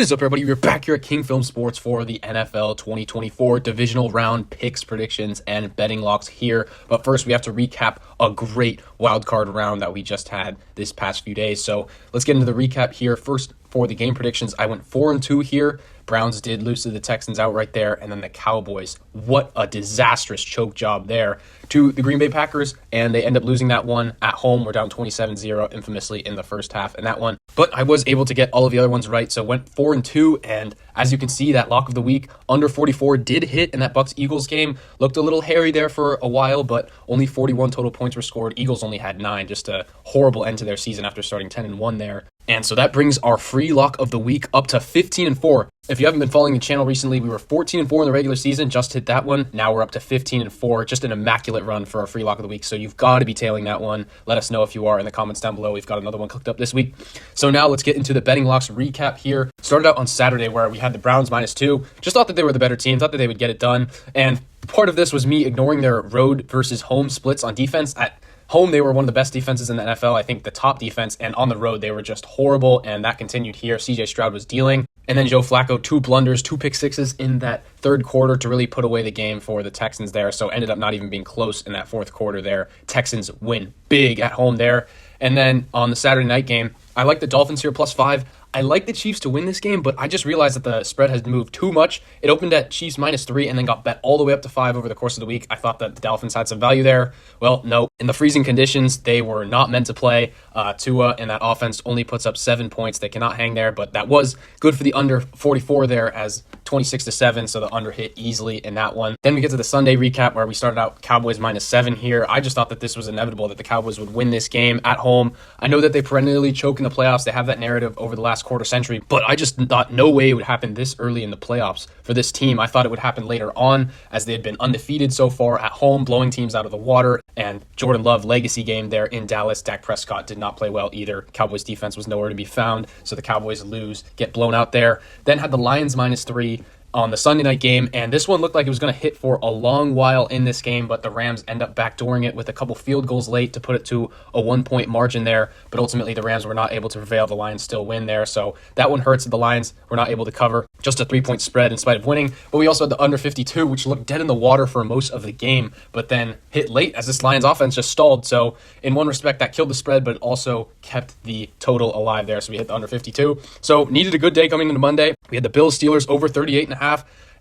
What is up, everybody? We're back here at King Film Sports for the NFL 2024 Divisional Round picks, predictions, and betting locks here. But first, we have to recap a great wildcard round that we just had this past few days. So let's get into the recap here. First, for the game predictions, I went 4-2 here. Browns did lose to the Texans outright there, and then the Cowboys. What a disastrous choke job there to the Green Bay Packers, and they end up losing that one at home. We're down 27-0 infamously in the first half in that one. But I was able to get all of the other ones right, so went 4-2, and as you can see, that lock of the week, under 44 did hit in that Bucs-Eagles game. Looked a little hairy there for a while, but only 41 total points were scored. Eagles only had 9, just a horrible end to their season after starting 10-1 there. And so that brings our free lock of the week up to 15-4. If you haven't been following the channel recently, we were 14-4 in the regular season, just hit that one. Now we're up to 15-4, just an immaculate run for our free lock of the week. So you've got to be tailing that one. Let us know if you are in the comments down below. We've got another one cooked up this week. So now let's get into the betting locks recap here. Started out on Saturday where we had the Browns -2. Just thought that they were the better team, thought that they would get it done. And part of this was me ignoring their road versus home splits on defense. At home, they were one of the best defenses in the NFL. I think the top defense, and on the road, they were just horrible, and that continued here. CJ Stroud was dealing. And then Joe Flacco, 2 blunders, 2 pick sixes in that third quarter to really put away the game for the Texans there. So ended up not even being close in that fourth quarter there. Texans win big at home there. And then on the Saturday night game, I like the Dolphins here +5. I like the Chiefs to win this game, but I just realized that the spread has moved too much. It opened at Chiefs -3 and then got bet all the way up to 5 over the course of the week. I thought that the Dolphins had some value there. Well, no. In the freezing conditions, they were not meant to play. Tua and that offense only puts up 7 points. They cannot hang there, but that was good for the under 44 there as 26-7, so the under hit easily in that one. Then we get to the Sunday recap where we started out Cowboys -7 here. I just thought that this was inevitable, that the Cowboys would win this game at home. I know that they perennially choke in the playoffs. They have that narrative over the last quarter century, but I just thought no way it would happen this early in the playoffs for this team. I thought it would happen later on as they had been undefeated so far at home, blowing teams out of the water. And Jordan Love legacy game there in Dallas. Dak Prescott did not play well either. Cowboys defense was nowhere to be found, so the Cowboys lose, get blown out there. Then had the Lions -3 on the Sunday night game, and this one looked like it was going to hit for a long while in this game, but the Rams end up backdooring it with a couple field goals late to put it to a 1-point margin there, but ultimately the Rams were not able to prevail. The Lions still win there, so that one hurts. The Lions were not able to cover, just a 3-point spread in spite of winning, but we also had the under 52, which looked dead in the water for most of the game, but then hit late as this Lions offense just stalled, so in one respect that killed the spread, but it also kept the total alive there, so we hit the under 52. So needed a good day coming into Monday. We had the Bills-Steelers over 38.5,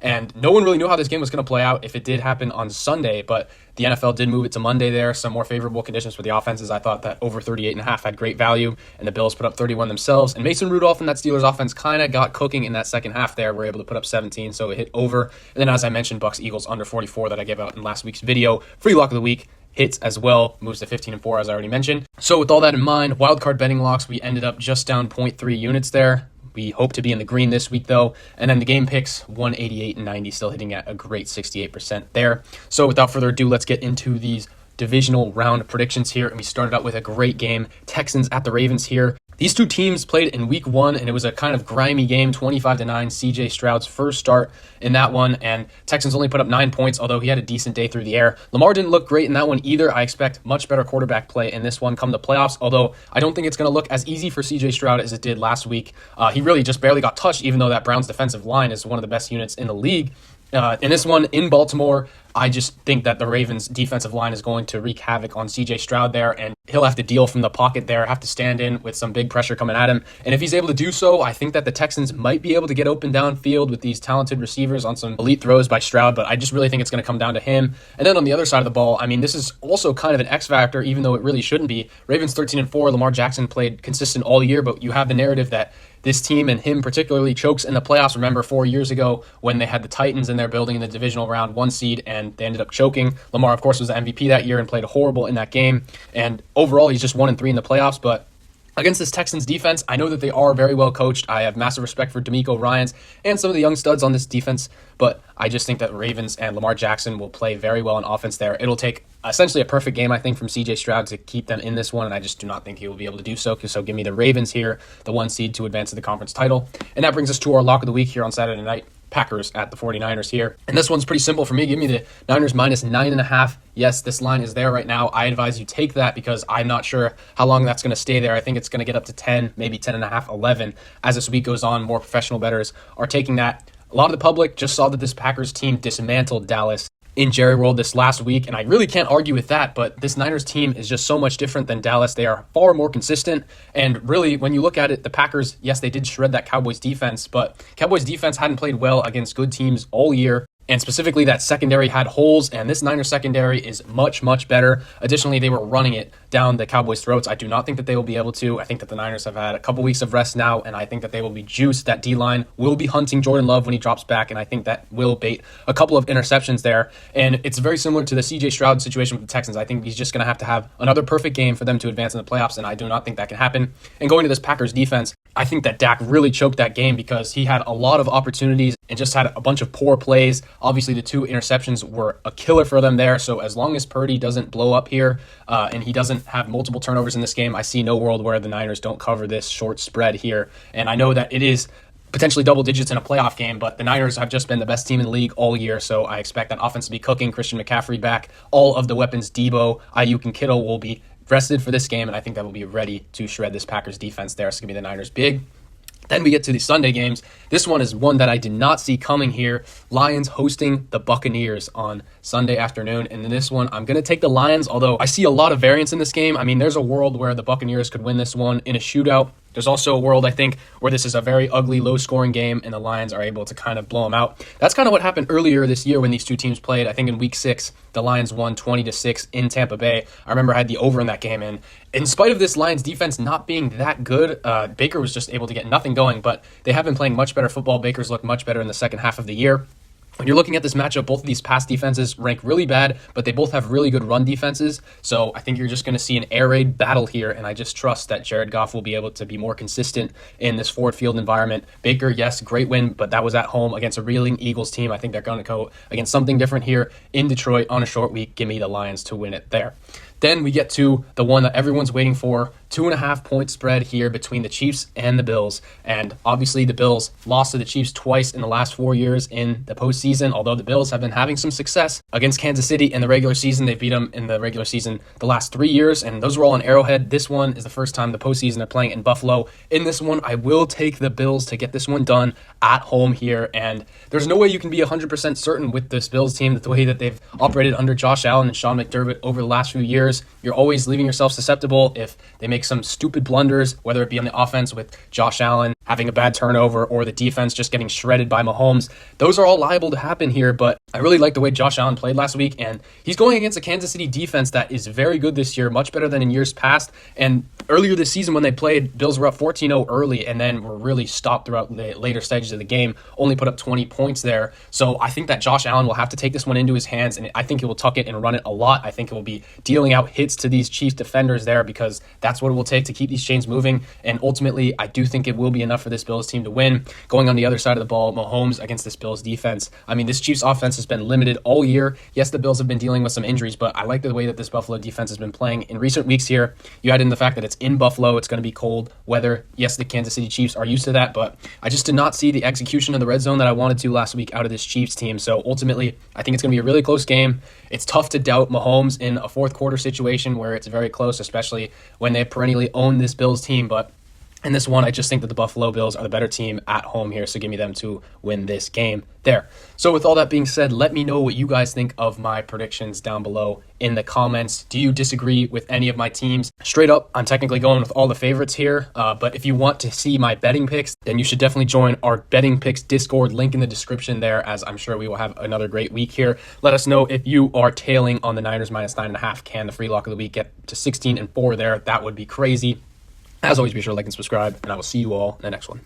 and no one really knew how this game was going to play out if it did happen on Sunday, but the NFL did move it to Monday there. Some more favorable conditions for the offenses. I thought that over 38.5 had great value, and the Bills put up 31 themselves. And Mason Rudolph and that Steelers offense kind of got cooking in that second half there. We're able to put up 17, so it hit over. And then, as I mentioned, Bucs-Eagles under 44 that I gave out in last week's video. Free lock of the week hits as well, moves to 15-4 as I already mentioned. So with all that in mind, wildcard betting locks, we ended up just down 0.3 units there. We hope to be in the green this week, though. And then the game picks, 188 and 90, still hitting at a great 68% there. So without further ado, let's get into these divisional round predictions here. And we started out with a great game. Texans at the Ravens here. These two teams played in week 1, and it was a kind of grimy game, 25-9, CJ Stroud's first start in that one, and Texans only put up 9 points, although he had a decent day through the air. Lamar didn't look great in that one either. I expect much better quarterback play in this one come the playoffs, although I don't think it's going to look as easy for CJ Stroud as it did last week. He really just barely got touched, even though that Browns defensive line is one of the best units in the league. In this one in Baltimore, I just think that the Ravens defensive line is going to wreak havoc on CJ Stroud there, and he'll have to deal from the pocket there, have to stand in with some big pressure coming at him. And if he's able to do so, I think that the Texans might be able to get open downfield with these talented receivers on some elite throws by Stroud, but I just really think it's going to come down to him. And then on the other side of the ball, I mean, this is also kind of an X factor, even though it really shouldn't be. Ravens 13-4, Lamar Jackson played consistent all year, but you have the narrative that this team, and him particularly, chokes in the playoffs. Remember 4 years ago when they had the Titans in their building in the divisional round, 1 seed, and they ended up choking. Lamar, of course, was the MVP that year and played horrible in that game. And overall, he's just 1-3 in the playoffs, but against this Texans defense, I know that they are very well coached. I have massive respect for D'Amico Ryans and some of the young studs on this defense, but I just think that Ravens and Lamar Jackson will play very well on offense there. It'll take essentially a perfect game, I think, from CJ Stroud to keep them in this one, and I just do not think he will be able to do so. So give me the Ravens here, the 1 seed to advance to the conference title. And that brings us to our lock of the week here on Saturday night. Packers at the 49ers here. And this one's pretty simple for me. Give me the Niners minus 9.5. Yes, this line is there right now. I advise you take that because I'm not sure how long that's going to stay there. I think it's going to get up to 10, maybe 10.5, 11. As this week goes on, more professional bettors are taking that. A lot of the public just saw that this Packers team dismantled Dallas in Jerry World this last week, and I really can't argue with that, but this Niners team is just so much different than Dallas. They are far more consistent, and really, when you look at it, the Packers, yes, they did shred that Cowboys defense, but Cowboys defense hadn't played well against good teams all year. And specifically, that secondary had holes, and this Niners secondary is much, much better. Additionally, they were running it down the Cowboys' throats. I do not think that they will be able to. I think that the Niners have had a couple weeks of rest now, and I think that they will be juiced. That D-line will be hunting Jordan Love when he drops back, and I think that will bait a couple of interceptions there. And it's very similar to the C.J. Stroud situation with the Texans. I think he's just going to have another perfect game for them to advance in the playoffs, and I do not think that can happen. And going to this Packers defense, I think that Dak really choked that game because he had a lot of opportunities and just had a bunch of poor plays. Obviously, the 2 interceptions were a killer for them there. So as long as Purdy doesn't blow up here and he doesn't have multiple turnovers in this game, I see no world where the Niners don't cover this short spread here. And I know that it is potentially double digits in a playoff game, but the Niners have just been the best team in the league all year, so I expect that offense to be cooking. Christian McCaffrey back. All of the weapons, Debo, Ayuk, and Kittle will be rested for this game, and I think that will be ready to shred this Packers defense there. So give me the Niners big. Then we get to the Sunday games. This one is one that I did not see coming here. Lions hosting the Buccaneers on Sunday afternoon. And in this one, I'm going to take the Lions, although I see a lot of variance in this game. I mean, there's a world where the Buccaneers could win this one in a shootout. There's also a world, I think, where this is a very ugly, low-scoring game, and the Lions are able to kind of blow them out. That's kind of what happened earlier this year when these two teams played. I think in Week 6, the Lions won 20-6 in Tampa Bay. I remember I had the over in that game, and in spite of this Lions defense not being that good, Baker was just able to get nothing going, but they have been playing much better football. Baker's looked much better in the second half of the year. When you're looking at this matchup, both of these pass defenses rank really bad, but they both have really good run defenses. So I think you're just going to see an air raid battle here, and I just trust that Jared Goff will be able to be more consistent in this Ford Field environment. Baker, yes, great win, but that was at home against a reeling Eagles team. I think they're going to go against something different here in Detroit on a short week. Give me the Lions to win it there. Then we get to the one that everyone's waiting for, 2.5 point spread here between the Chiefs and the Bills. And obviously the Bills lost to the Chiefs twice in the last 4 years in the postseason, although the Bills have been having some success against Kansas City in the regular season. They beat them in the regular season the last 3 years, and those were all in Arrowhead. This one is the first time the postseason they're playing in Buffalo. In this one, I will take the Bills to get this one done at home here, and there's no way you can be 100% certain with this Bills team, the way that they've operated under Josh Allen and Sean McDermott over the last few years. You're always leaving yourself susceptible if they make some stupid blunders, whether it be on the offense with Josh Allen having a bad turnover or the defense just getting shredded by Mahomes. Those are all liable to happen here, but I really like the way Josh Allen played last week, and he's going against a Kansas City defense that is very good this year, much better than in years past. And earlier this season when they played, Bills were up 14-0 early and then were really stopped throughout the later stages of the game, only put up 20 points there. So I think that Josh Allen will have to take this one into his hands, and I think he will tuck it and run it a lot. I think he will be dealing out hits to these Chiefs defenders there because that's what it will take to keep these chains moving. And ultimately, I do think it will be enough for this Bills team to win. Going on the other side of the ball, Mahomes against this Bills defense. I mean, this Chiefs offense has been limited all year. Yes, the Bills have been dealing with some injuries, but I like the way that this Buffalo defense has been playing in recent weeks here. You add in the fact that it's in Buffalo, it's going to be cold weather. Yes, the Kansas City Chiefs are used to that, but I just did not see the execution in the red zone that I wanted to last week out of this Chiefs team. So ultimately, I think it's going to be a really close game. It's tough to doubt Mahomes in a fourth quarter situation where it's very close, especially when they perennially own this Bills team, but in this one, I just think that the Buffalo Bills are the better team at home here, so give me them to win this game there. So with all that being said, let me know what you guys think of my predictions down below in the comments. Do you disagree with any of my teams? Straight up, I'm technically going with all the favorites here, but if you want to see my betting picks, then you should definitely join our betting picks Discord, link in the description there, as I'm sure we will have another great week here. Let us know if you are tailing on the Niners minus 9.5. Can the free lock of the week get to 16-4 there? That would be crazy. As always, be sure to like and subscribe, and I will see you all in the next one.